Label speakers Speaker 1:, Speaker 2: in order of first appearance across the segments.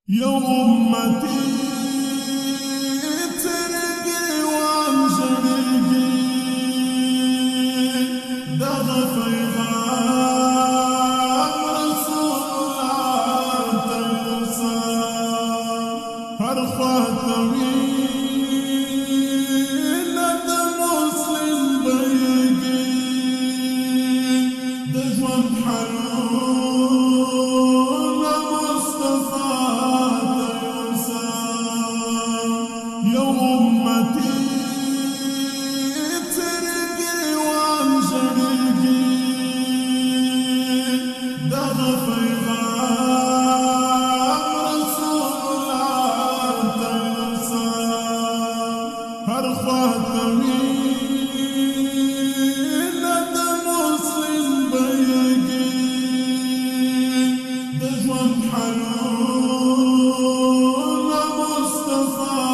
Speaker 1: يا أمتي ترقي وانجرقي دغف إيغام رسول الله تنسى هرخاتمي ند مسلم بيقي دجوان حلول مصطفى يا أمتي ترقي وانجرقي دغف إيغام رسول الله تنسى هرخاتمي ند مسلم بيقي دجوان حلول مصطفى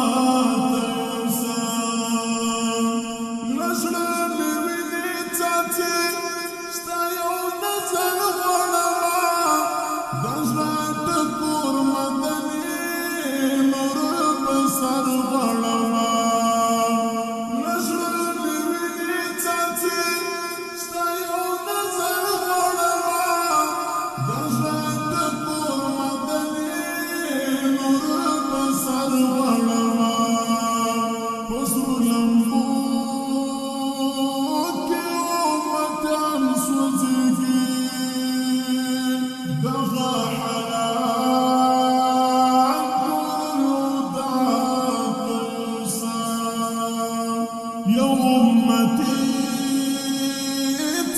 Speaker 1: يا أمتي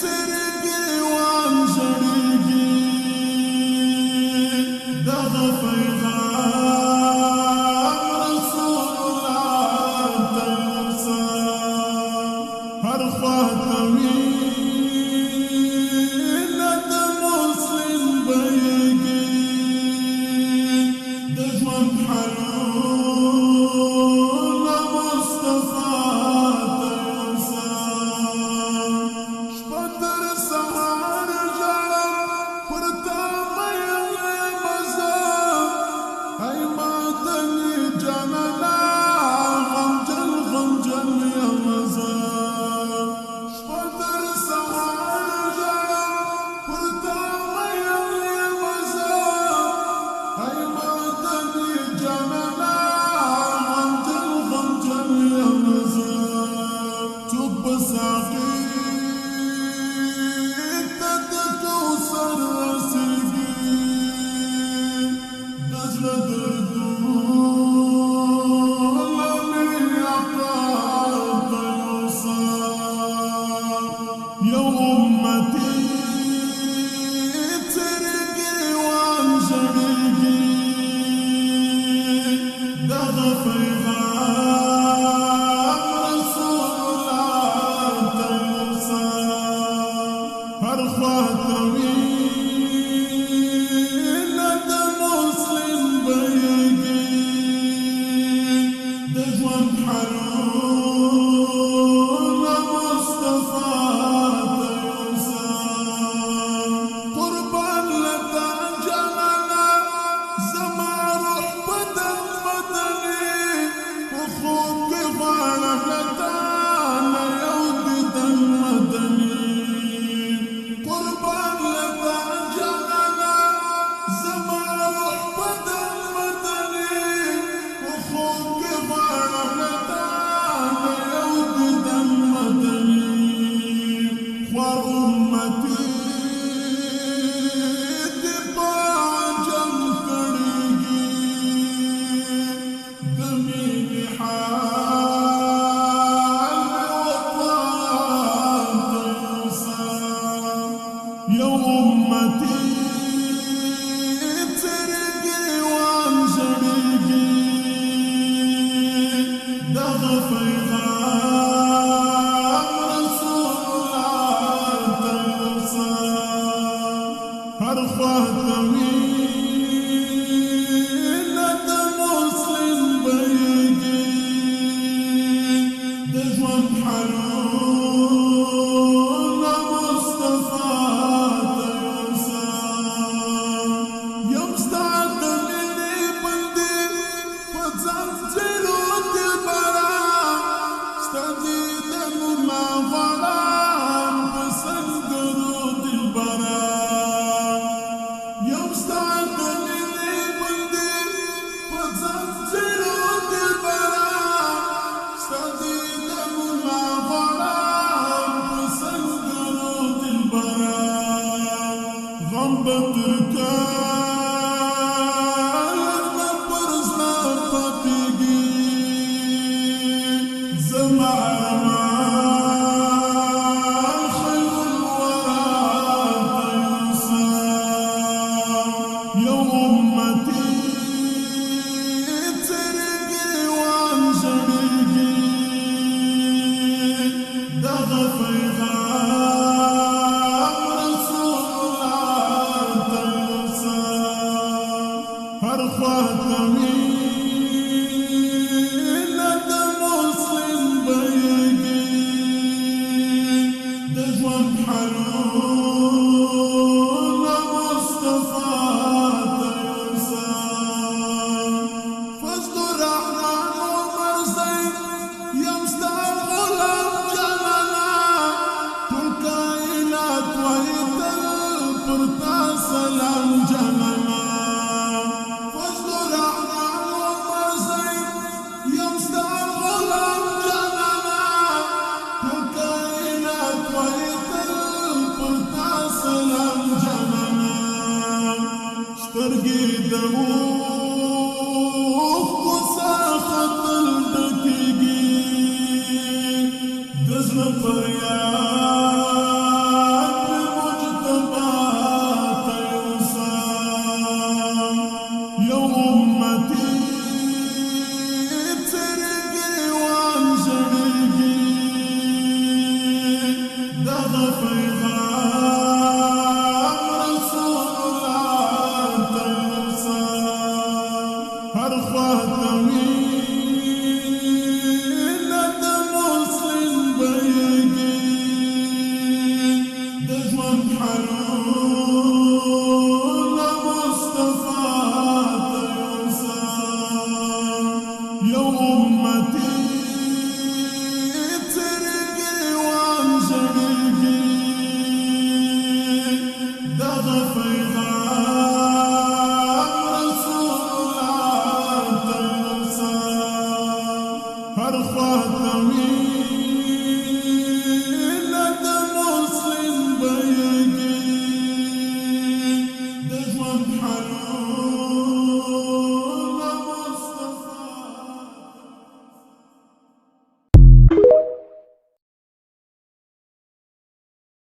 Speaker 1: ترقي وانجرقي دغف إيغام رسول الله تنسى هرخاتمي ند مسلم بيقي دجوان حلول مصطفى يا أمتي ترقي وانجرقي دغف إيغام رسول الله تنسى هرخاتمي ند مسلم بيقي دجوان حلول مصطفى دمي بحال خاتمي لد مسلم بيجي دجوان حلول مصطفى تيوسا فاصدر احرام ومرزي يمستر غلام جلالا كل كائنات ويتل فرتا سلام جلالا سترګې د اوښکو څخه تل ډکېږي د زړه فریاد مې مجتبی تیوسا یو امتي څېرې ګریوان ژړېږي دغه پیغام هر خاتمي